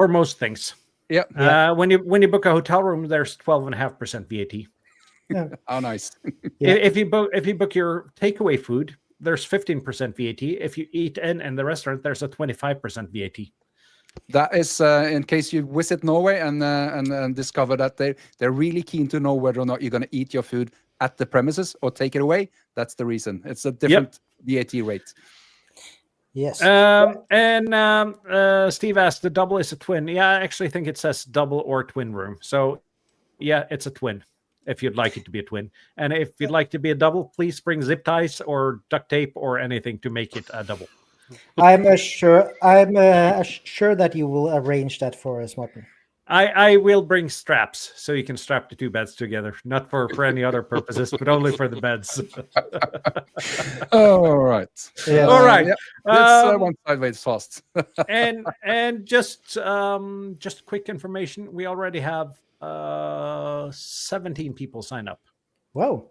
most things. Yeah. When you book a hotel room, there's 12.5% VAT. Yeah. Oh, nice. Yeah. If you book your takeaway food, there's 15% VAT. If you eat in the restaurant, there's a 25% VAT. That is in case you visit Norway and discover that they're really keen to know whether or not you're going to eat your food at the premises or take it away. That's the reason. It's a different VAT rate. Yes. Steve asked, the double is a twin. Yeah, I actually think it says double or twin room. So yeah, it's a twin if you'd like it to be a twin. And if you'd like to be a double, please bring zip ties or duct tape or anything to make it a double. I'm sure that you will arrange that for us, Martin. I will bring straps so you can strap the two beds together, not for any other purposes, but only for the beds. All right. Yeah. All right. Yeah, this Um, went sideways fast. and just quick information: we already have 17 people sign up. Wow.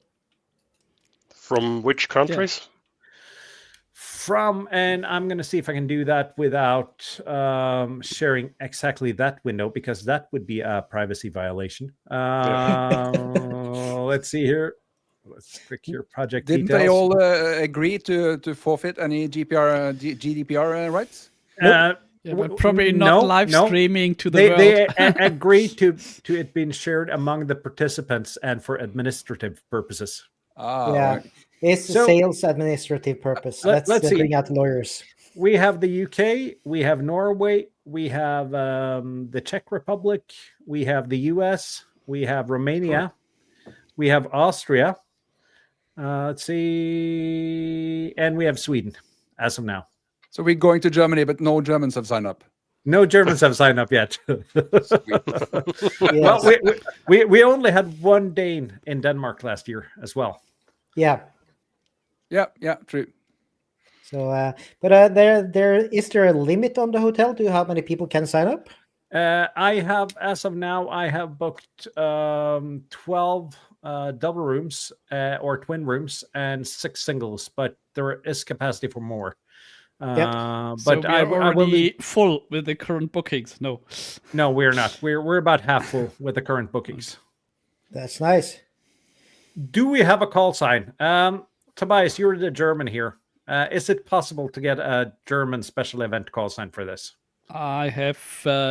From which countries? And I'm going to see if I can do that without sharing exactly that window, because that would be a privacy violation. Let's see here. Let's click here. Project Didn't details. they all agree to forfeit any GDPR rights? Yeah, but probably not live streaming to the world. They agree to it being shared among the participants and for administrative purposes. Yeah. Right. It's a sales administrative purpose. Let's see. bring out lawyers. We have the UK, we have Norway, we have the Czech Republic, we have the US, we have Romania, we have Austria. Let's see, and we have Sweden as of now. So we're going to Germany, but no Germans have signed up. No Germans have signed up yet. Well, we only had one Dane in Denmark last year as well. Yeah. Yeah, true. So, but there is there a limit on the hotel to how many people can sign up? I have, as of now, I have booked 12 double rooms or twin rooms and 6 singles, but there is capacity for more. But so I will be full with the current bookings. No, we're not. We're about half full with the current bookings. That's nice. Do we have a call sign? Tobias, you're the German here. Is it possible to get a German special event call sign for this? I have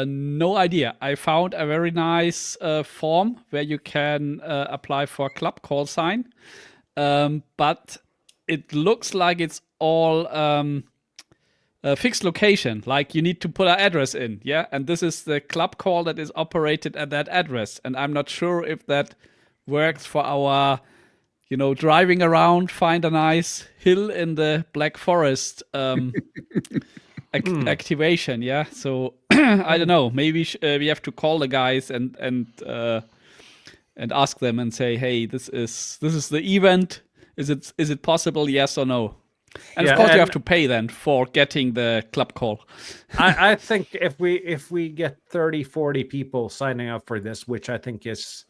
no idea. I found a very nice form where you can apply for a club call sign, but it looks like it's all a fixed location. Like you need to put an address in, yeah. And this is the club call that is operated at that address, and I'm not sure if that works for our, driving around, find a nice hill in the Black Forest activation. Yeah, so I don't know. Maybe we have to call the guys and ask them and say, hey, this is the event. Is it possible? Yes or no? And of course, you have to pay then for getting the club call. I think if we get 30, 40 people signing up for this, which I think is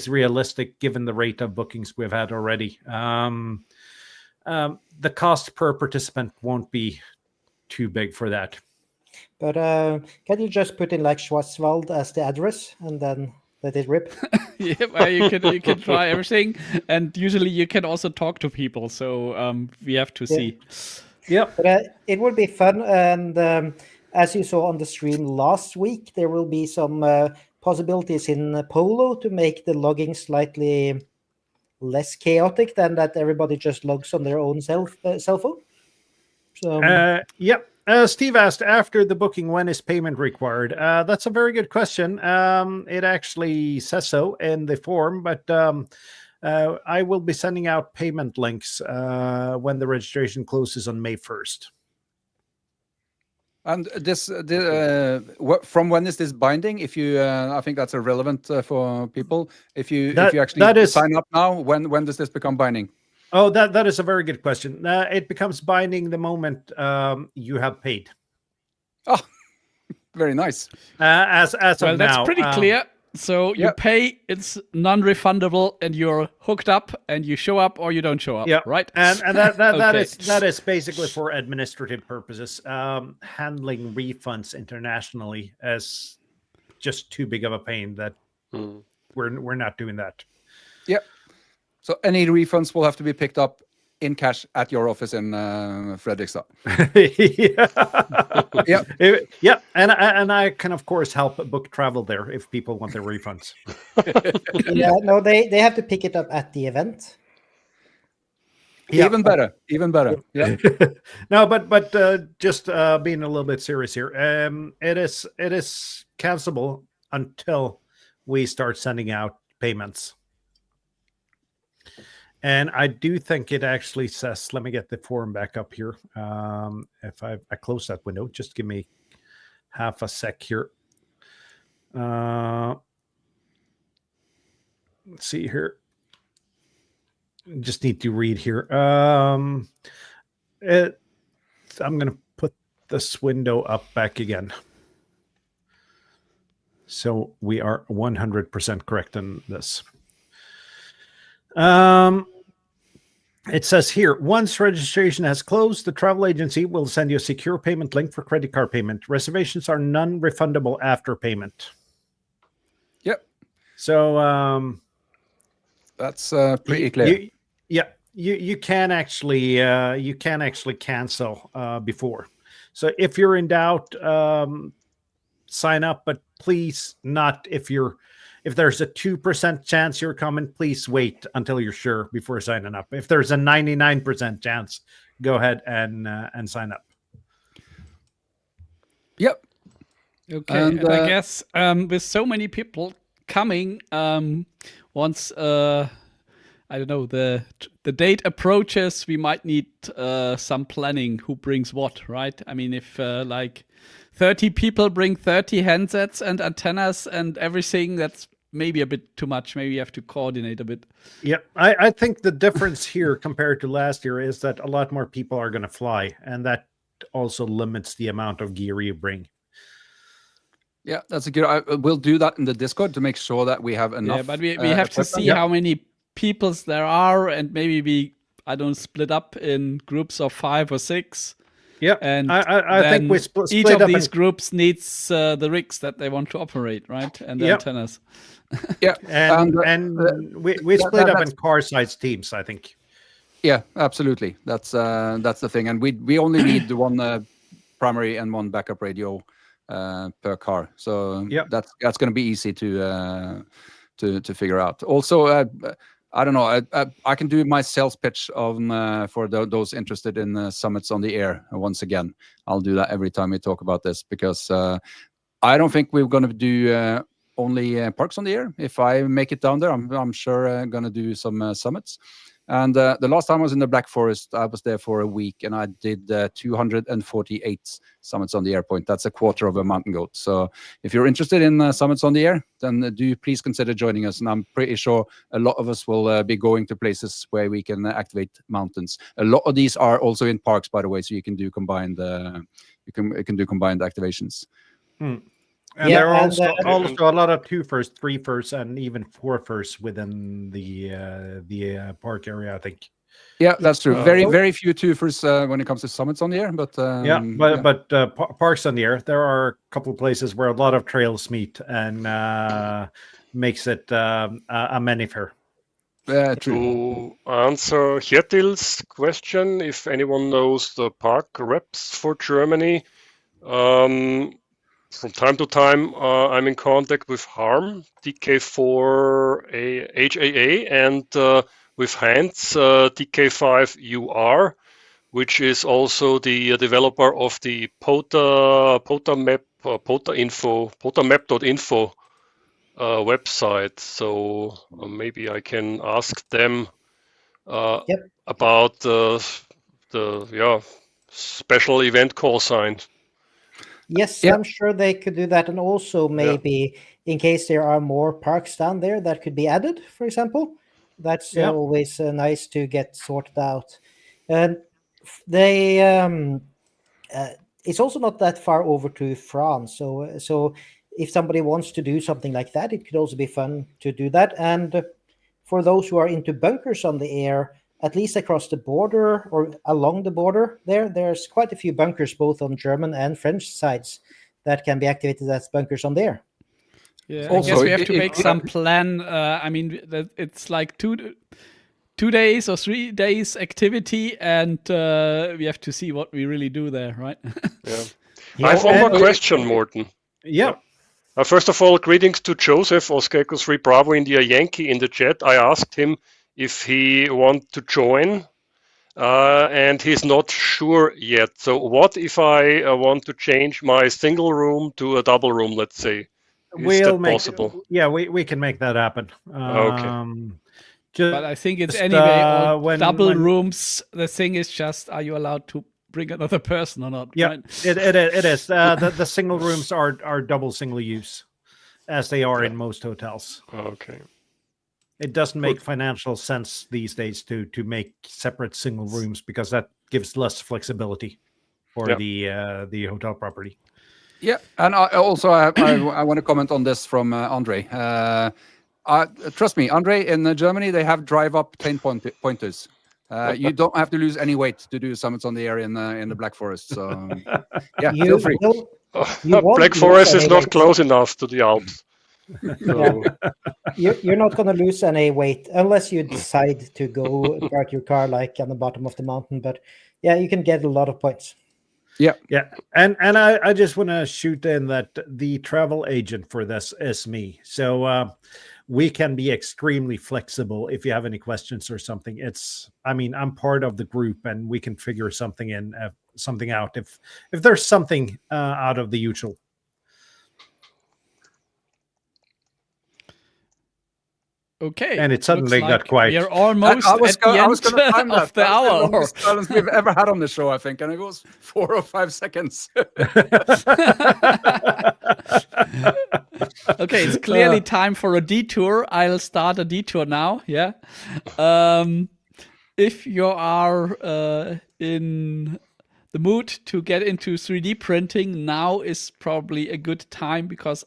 realistic given the rate of bookings we've had already, the cost per participant won't be too big for that. But can you just put in like Schwarzwald as the address and then let it rip? Yeah, well, you can try everything, and usually you can also talk to people. So we have to see. Yeah, but it would be fun, and as you saw on the stream last week, there will be some possibilities in Polo to make the logging slightly less chaotic than that everybody just logs on their own cell phone. So, yep. Steve asked, after the booking, when is payment required? That's a very good question. It actually says so in the form, but I will be sending out payment links when the registration closes on May 1st. And this, from when is this binding? If you, I think that's relevant for people. If you actually sign up now, when does this become binding? Oh, that is a very good question. It becomes binding the moment you have paid. Oh, very nice. As of now, that's pretty clear. So you pay, it's non-refundable, and you're hooked up, and you show up or you don't show up. Yeah, right. And that is basically for administrative purposes. Handling refunds internationally is just too big of a pain that we're not doing that. Yep. So any refunds will have to be picked up in cash at your office in Fredrikstad. Yeah, and I can of course help book travel there if people want their refunds. Yeah, no, they have to pick it up at the event. Yeah. Even better. Yeah. No, but just being a little bit serious here. It is cancelable until we start sending out payments. And I do think it actually says, let me get the form back up here. If I close that window, just give me half a sec here. Let's see here. Just need to read here. I'm going to put this window up back again. So we are 100% correct in this. It says here, once registration has closed, the travel agency will send you a secure payment link for credit card payment. Reservations are non-refundable after payment. Yep. So that's pretty clear. You can actually cancel before. So if you're in doubt, sign up, but please not if there's a 2% chance you're coming, please wait until you're sure before signing up. If there's a 99% chance, go ahead and sign up. Yep. Okay, and I guess with so many people coming, once I don't know, the date approaches, we might need some planning who brings what, right? I mean, if like 30 people bring 30 handsets and antennas and everything, that's maybe a bit too much. Maybe you have to coordinate a bit. Yeah, I think the difference here compared to last year is that a lot more people are going to fly, and that also limits the amount of gear you bring. Yeah, that's a good. We'll do that in the Discord to make sure that we have enough. Yeah, but we have to see how many peoples there are, and maybe we split up in groups of 5 or 6. Yeah, and I think we split each up of these groups needs the rigs that they want to operate, right, and the antennas. Yeah, and we split up in car-sized teams, I think. Yeah, absolutely. That's the thing, and we only need one primary and one backup radio per car, so that's going to be easy to figure out. Also, I don't know. I can do my sales pitch on for those interested in summits on the air. Once again, I'll do that every time we talk about this, because I don't think we're going to do only parks on the air. If I make it down there, I'm sure going to do some summits. And the last time I was in the Black Forest, I was there for a week, and I did 248 summits on the air point. That's a quarter of a mountain goat. So if you're interested in summits on the air, then do please consider joining us. And I'm pretty sure a lot of us will be going to places where we can activate mountains. A lot of these are also in parks, by the way, so you can do combined. You can do combined activations. And there are also a lot of 2-fers, 3-fers, and even 4-fers within the park area, I think. Yeah, that's true. Very few 2-fers when it comes to summits on the air, but parks on the air, there are a couple of places where a lot of trails meet and makes it a many-fair. To answer Kjetil's question, if anyone knows the park reps for Germany, from time to time, I'm in contact with Harm, DK4 HAA, and with Hans, DK5UR, which is also the developer of the potamap.info website. So maybe I can ask them about the special event call sign. Yes, I'm sure they could do that. And also maybe in case there are more parks down there that could be added, for example. That's always nice to get sorted out. And they it's also not that far over to France. So if somebody wants to do something like that, it could also be fun to do that. And for those who are into bunkers on the air, at least across the border or along the border there's quite a few bunkers, both on German and French sides, that can be activated as bunkers on there. Yeah, also, I guess we have to make some plan. I mean, it's like 2 days or 3 days activity, and we have to see what we really do there, right? I have one more question, Morten. Yeah. First of all, greetings to Joseph, Oscar Echo 3 Bravo India Yankee in the chat. I asked him if he wants to join, and he's not sure yet. So what if I want to change my single room to a double room, let's say? Is that possible? Yeah, we can make that happen. Okay. But I think it's anyway all double rooms. The thing is just, are you allowed to bring another person or not? Yeah, right? it is. The single rooms are double single use. as they are in most hotels. Okay. It doesn't make financial sense these days to make separate single rooms because that gives less flexibility for Yeah. the hotel property. Yeah, and I want to comment on this from Andre. Trust me, Andre, in Germany they have drive-up train pointers. You don't have to lose any weight to do summits on the air in the Black Forest. So yeah, feel free. You won't Black lose Forest is any not weight. close enough to the Alps. So, You're not going to lose any weight unless you decide to go park your car like on the bottom of the mountain. But yeah, you can get a lot of points. Yeah. And I just want to shoot in that the travel agent for this is me. So we can be extremely flexible if you have any questions or something. I'm part of the group and we can figure something out if there's something out of the usual. Okay. And it suddenly looks got like quiet. we are almost at the I was end going to time of that. the That's the hour. longest silence we've ever had on the show, I think, and it was 4 or 5 seconds. Okay, it's clearly time for a detour. I'll start a detour now. Yeah. If you are in the mood to get into 3D printing, now is probably a good time because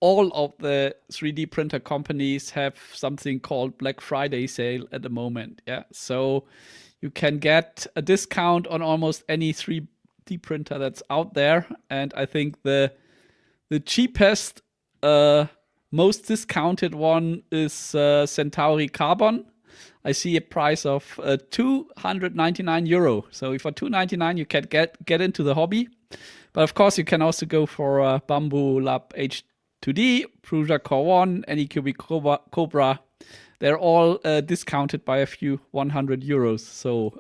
all of the 3D printer companies have something called Black Friday sale at the moment. Yeah. So you can get a discount on almost any 3D printer that's out there. And I think the cheapest, most discounted one is Centauri Carbon. I see a price of €299. So for €299 you can get into the hobby. But of course you can also go for Bamboo Lab H2D, Prusa Core 1, Anycubic Cobra. They're all discounted by a few €100. So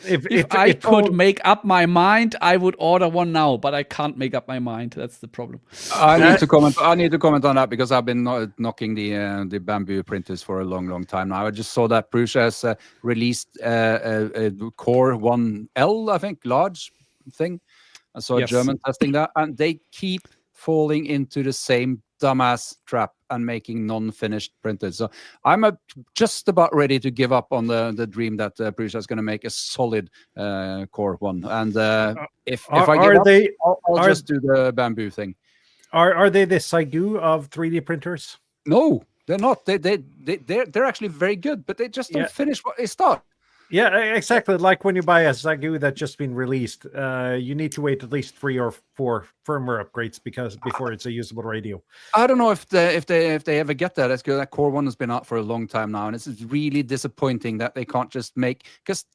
if I could make up my mind, I would order one now, but I can't make up my mind. That's the problem. I need to comment on that because I've been knocking the bamboo printers for a long time now. I just saw that Prusa has released a Core 1L, I think, large thing. I saw a German testing that, and they keep falling into the same dumbass trap and making non-finished printers. So I'm just about ready to give up on the dream that Prusa is going to make a solid Core 1. And if I give up, I'll just do the bamboo thing. Are they the Saigu of 3D printers? No, they're not. They're actually very good, but they just don't finish what they start. Yeah, exactly. Like when you buy a Saigu that's just been released, you need to wait at least 3 or 4 firmware upgrades before it's a usable radio. I don't know if they ever get that. That's because that Core 1 has been out for a long time now, and it's really disappointing that they can't just make, because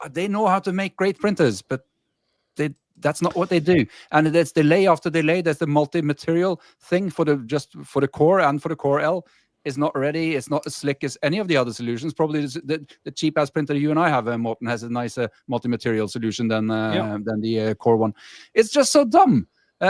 they know how to make great printers, but that's not what they do. And there's delay after delay. There's the multi-material thing for the Core and for the Core L. Is not ready. It's not as slick as any of the other solutions. Probably the cheap-ass printer you and I have, Morten, has a nicer multi-material solution than the Core 1. It's just so dumb.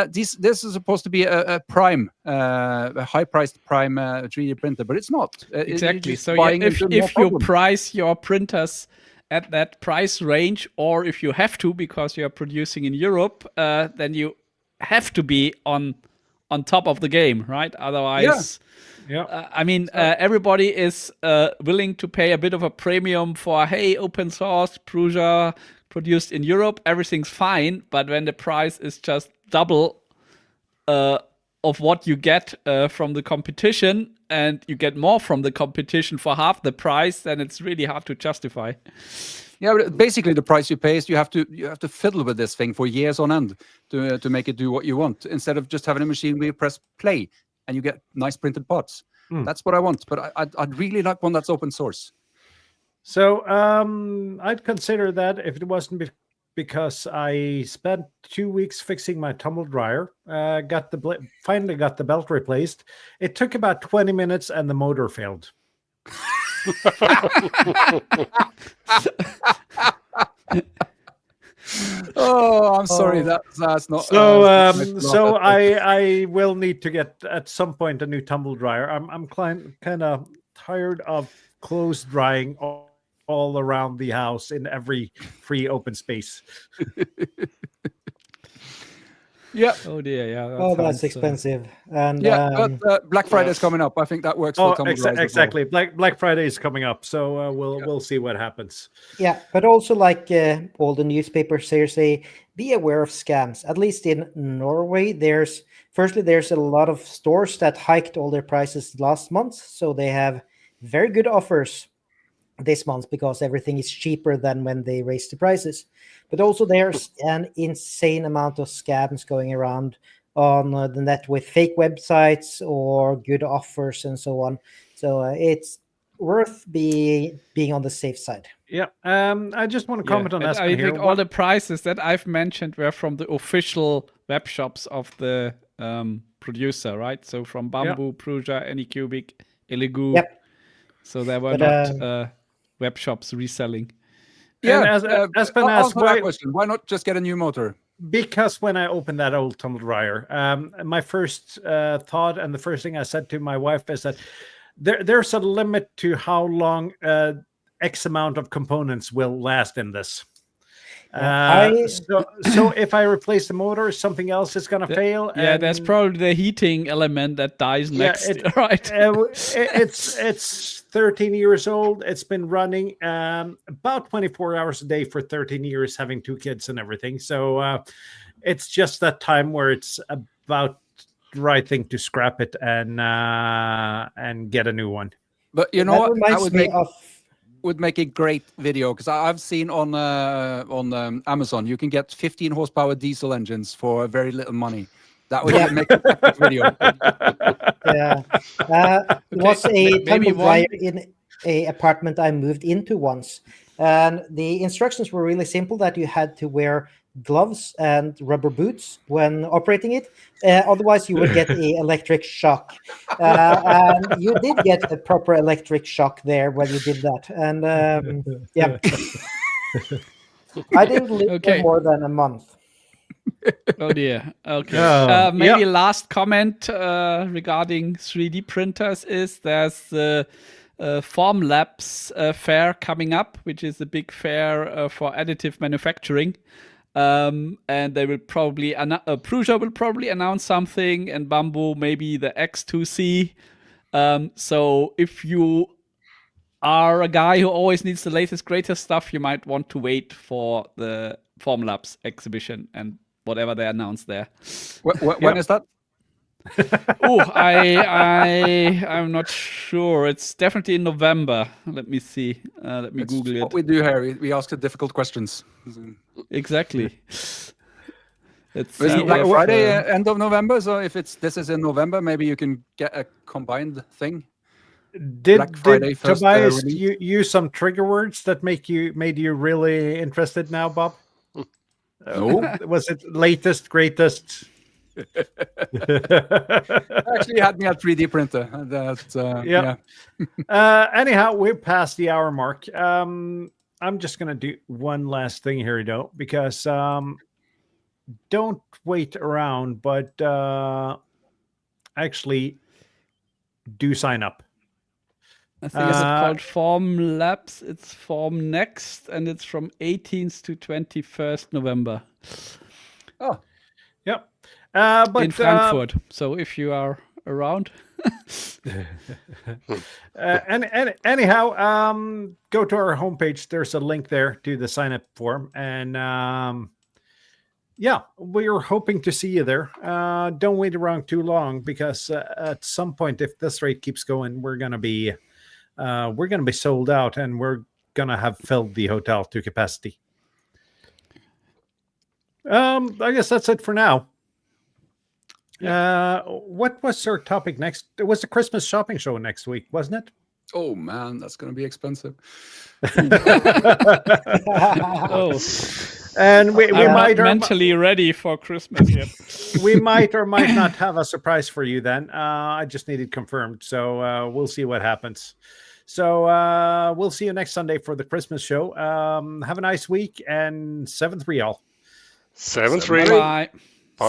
This is supposed to be a prime, a high-priced prime 3D printer, but it's not. Exactly. So if you price your printers at that price range, or if you have to because you are producing in Europe, then you have to be on top of the game, right? Otherwise. Everybody is willing to pay a bit of a premium for, hey, open source, Prusa, produced in Europe, everything's fine. But when the price is just double of what you get from the competition, and you get more from the competition for half the price, then it's really hard to justify. Yeah, but basically the price you pay is you have to fiddle with this thing for years on end to make it do what you want, instead of just having a machine where you press play and you get nice printed parts. That's what I want, but I'd really like one that's open source. So I'd consider that if it wasn't because I spent 2 weeks fixing my tumble dryer, finally got the belt replaced. It took about 20 minutes and the motor failed. Oh, I'm sorry. That's not. So I will need to get at some point a new tumble dryer. I'm kind of tired of clothes drying all around the house in every free open space. Yeah, Oh dear, yeah. Oh, that's sounds, expensive. And yeah. But Black Friday is coming up. I think that works for Oh, Tumblr Rise as well. exactly. Black Friday is coming up, so we'll see what happens. yeah, but also like all the newspapers here say, be aware of scams. At least in Norway, there's a lot of stores that hiked all their prices last month, so they have very good offers this month because everything is cheaper than when they raised the prices. But also there's an insane amount of scams going around on the net with fake websites or good offers and so on. So it's worth being on the safe side. Yeah. I just want to comment on and Espen I here. think all the prices that I've mentioned were from the official web shops of the producer, right? So from Bamboo, Prusa, Anycubic, Elegoo. Yep. So there were But, not web shops reselling. And Yeah, as Espen I'll asked, answer that question. Why not just get a new motor? because when I opened that old tumble dryer, my first thought and the first thing I said to my wife is that there's a limit to how long X amount of components will last in this. So if I replace the motor, something else is going to fail. Yeah, there's probably the heating element that dies next, right? It's 13 years old. It's been running about 24 hours a day for 13 years, having 2 kids and everything. So it's just that time where it's about the right thing to scrap it and get a new one. But you know that what? reminds me of would make a great video because I've seen on Amazon you can get 15 horsepower diesel engines for very little money. That would make a perfect video. Yeah, it was a tumble dryer in a apartment I moved into once, and the instructions were really simple: that you had to wear gloves and rubber boots when operating it, otherwise you would get a electric shock. And you did get a proper electric shock there when you did that, and yeah, I didn't live there more than a month. Oh dear. Okay. Maybe last comment regarding 3D printers is there's the Formlabs fair coming up, which is a big fair for additive manufacturing. And they will probably Prusa will probably announce something, and Bamboo maybe the X2C. So if you are a guy who always needs the latest, greatest stuff, you might want to wait for the Formlabs exhibition and whatever they announce there. When is that? I'm not sure. It's definitely in November. Let me see. Let me Google it. What we do here, we ask the difficult questions. Exactly. It's Black Friday end of November. So if this is in November, maybe you can get a combined thing. Did Tobias use some trigger words that made you really interested now, Bob? No. Was it latest, greatest? Actually had me at 3D printer. Anyhow, we're past the hour mark. I'm just gonna do one last thing here, though, because don't wait around, but actually do sign up. I think it's called Formlabs. It's Form Next, and it's from 18th to 21st November. Oh, yep. But in Frankfurt. So if you are around. Anyhow, go to our homepage. There's a link there to the sign up form, and we're hoping to see you there. Don't wait around too long, because at some point, if this rate keeps going, we're gonna be sold out, and we're gonna have filled the hotel to capacity. I guess that's it for now. What was our topic next? It was the Christmas shopping show next week, wasn't it? Oh man, that's going to be expensive. And we might mentally ready for Christmas yet. We might or might not have a surprise for you then. I just need it confirmed, so we'll see what happens. So we'll see you next Sunday for the Christmas show. Have a nice week, and 7-3 all. 7-3. Bye. Bye.